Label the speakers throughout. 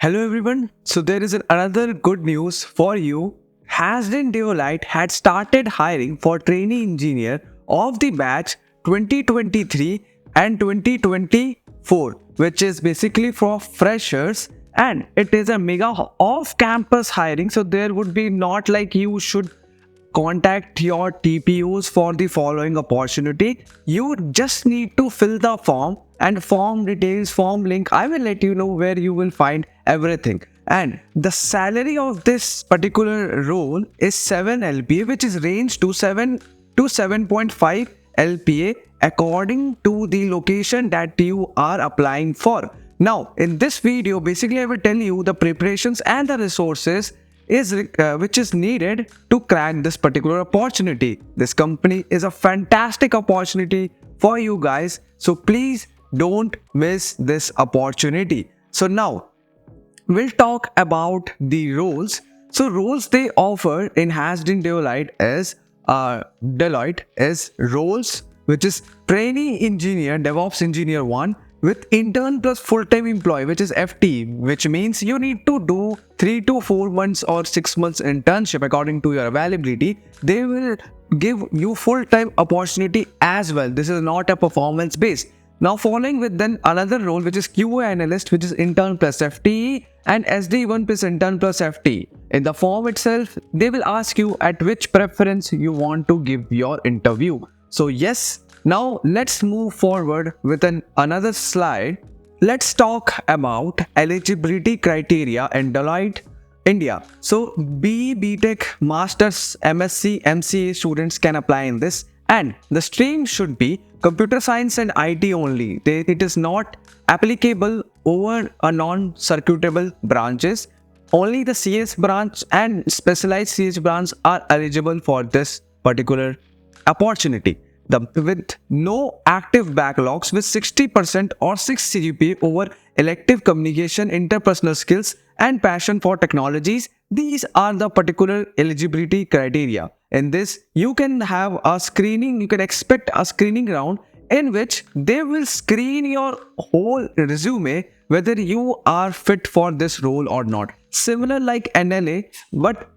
Speaker 1: Hello everyone. So there is another good news for you. Hasden Deolite had started hiring for trainee engineer of the batch 2023 and 2024, which is basically for freshers, and it is a mega off-campus hiring. So there would be not like you should contact your TPOs for the following opportunity. You just need to fill the form and form details, form link. I will let you know where you will find everything. And the salary of this particular role is 7 LPA, which is range to 7 to 7.5 LPA according to the location that you are applying for. Now, in this video, basically I will tell you the preparations and the resources which is needed to crack this particular opportunity. This company is a fantastic opportunity for you guys, so please don't miss this opportunity. So now we'll talk about the roles. So roles they offer in Hasden Deloitte is roles which is trainee engineer, DevOps engineer 1 with intern plus full-time employee, which is FT, which means you need to do 3 to 4 months or 6 months internship according to your availability. They will give you full-time opportunity as well. This is not a performance based. Now following with then another role which is QA analyst, which is intern plus FTE, and SD1 plus intern plus FTE. In the form itself, they will ask you at which preference you want to give your interview. So yes, now let's move forward with another slide. Let's talk about eligibility criteria in Deloitte India. So BE, BTech, Masters, MSc, MCA students can apply in this, and the stream should be computer science and IT only. It is not applicable over a non-circuitable branches. Only the CS branch and specialized CS branch are eligible for this particular opportunity. With no active backlogs with 60% or 6 CGPA over elective communication, interpersonal skills and passion for technologies. These are the particular eligibility criteria. In this, you can have a screening, you can expect a screening round in which they will screen your whole resume whether you are fit for this role or not. Similar like NLA,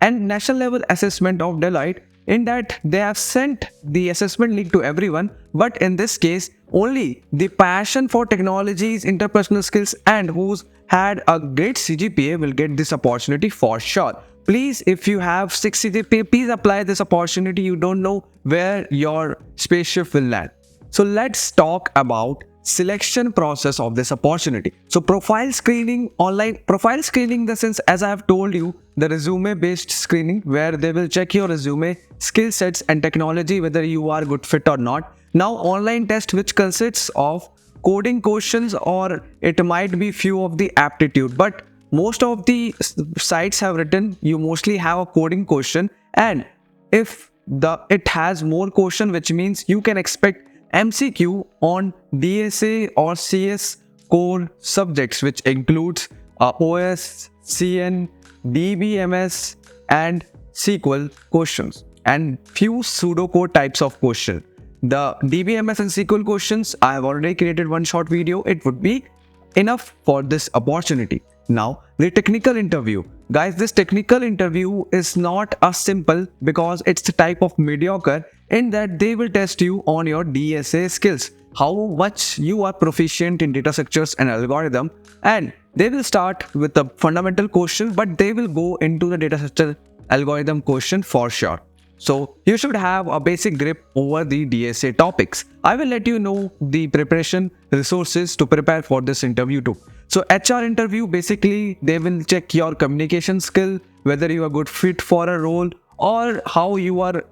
Speaker 1: and national level assessment of Deloitte, in that they have sent the assessment link to everyone, but in this case only the passion for technologies, interpersonal skills and who's had a great CGPA will get this opportunity for sure. Please, if you have 6 CGPA, please apply this opportunity. You don't know where your spaceship will land. So let's talk about selection process of this opportunity. So profile screening, online profile screening in the sense, as I have told you, the resume based screening where they will check your resume, skill sets and technology whether you are good fit or not. Now online test which consists of coding questions or it might be few of the aptitude, but most of the sites have written you mostly have a coding question, and if it has more question, which means you can expect MCQ on DSA or CS core subjects, which includes OS, CN, DBMS and SQL questions and few pseudocode types of question. The DBMS and SQL questions, I have already created one short video. It would be enough for this opportunity. Now the technical interview. Guys, this technical interview is not a simple because it's a type of mediocre in that they will test you on your DSA skills, how much you are proficient in data structures and algorithm, and they will start with the fundamental question, but they will go into the data structure algorithm question for sure. So you should have a basic grip over the DSA topics. I will let you know the preparation resources to prepare for this interview too. So HR interview, basically they will check your communication skill, whether you are good fit for a role or how you are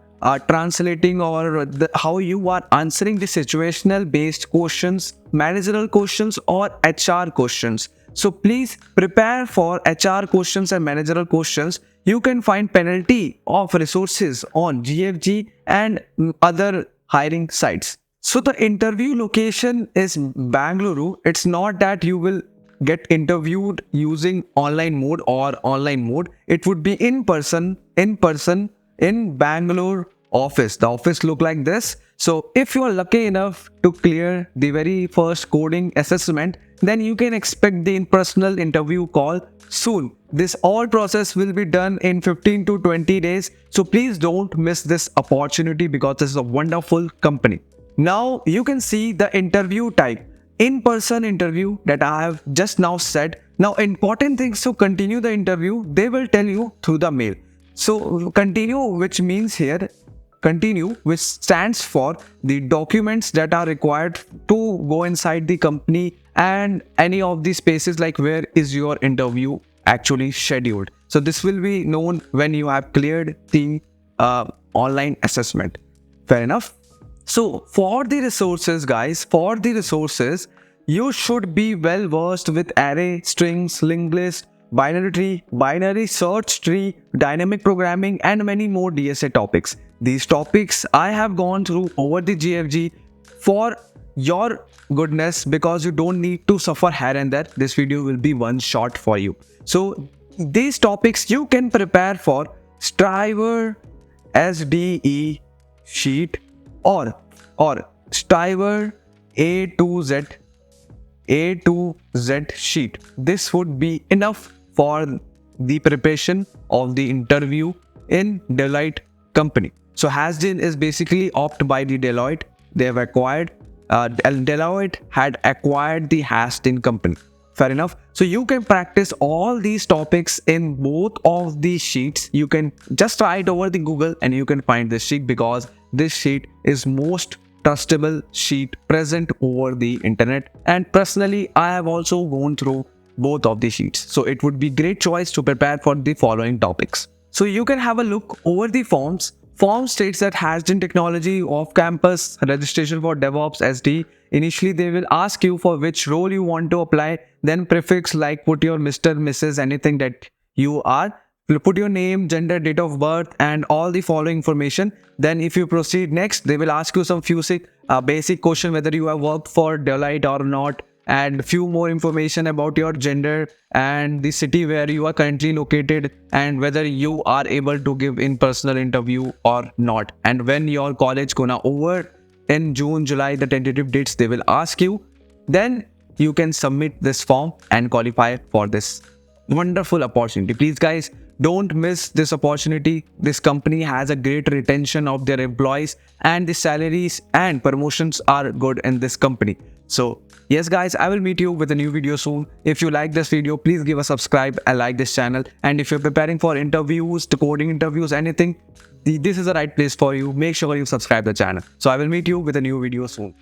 Speaker 1: translating or how you are answering the situational based questions, managerial questions or HR questions. So please prepare for HR questions and managerial questions. You can find penalty of resources on GFG and other hiring sites. So the interview location is Bangalore. It's not that you will get interviewed using online mode or online mode. It would be in person in Bangalore office. The office look like this. So if you are lucky enough to clear the very first coding assessment, then you can expect the in-personal interview call soon. This all process will be done in 15 to 20 days. So please don't miss this opportunity because this is a wonderful company. Now you can see the interview type. In-person interview that I have just now said. Now important things to continue the interview, they will tell you through the mail. So continue, which means here continue, which stands for the documents that are required to go inside the company and any of the spaces like where is your interview actually scheduled. So this will be known when you have cleared the online assessment. Fair enough. So for the resources, guys, for the resources, you should be well versed with array, strings, linked list, binary tree, binary search tree, dynamic programming, and many more DSA topics. These topics I have gone through over the GFG for your goodness, because you don't need to suffer here and there. This video will be one shot for you. So these topics you can prepare for Striver SDE sheet or Striver A to Z sheet. This would be enough for the preparation of the interview in Deloitte company. So Hasdin is basically owned by the Deloitte. They have acquired, Deloitte had acquired the Hasdin company. Fair enough. So you can practice all these topics in both of these sheets. You can just try it over the Google and you can find this sheet, because this sheet is most trustable sheet present over the internet. And personally, I have also gone through both of the sheets. So it would be great choice to prepare for the following topics. So you can have a look over the forms. Form states that Hasdin Technology off-campus registration for DevOps SD. Initially, they will ask you for which role you want to apply. Then prefix like put your Mr., Mrs., anything that you are. Put your name, gender, date of birth, and all the following information. Then if you proceed next, they will ask you some few basic question whether you have worked for Deloitte or not, and few more information about your gender and the city where you are currently located, and whether you are able to give in-person interview or not, and when your college gonna over in June, July, the tentative dates they will ask you. Then you can submit this form and qualify for this wonderful opportunity. Please guys, don't miss this opportunity. This company has a great retention of their employees, and the salaries and promotions are good in this company. So yes guys, I will meet you with a new video soon. If you like this video, please give a subscribe and like this channel. And if you're preparing for interviews, the coding interviews, anything, this is the right place for you. Make sure you subscribe the channel. So I will meet you with a new video soon.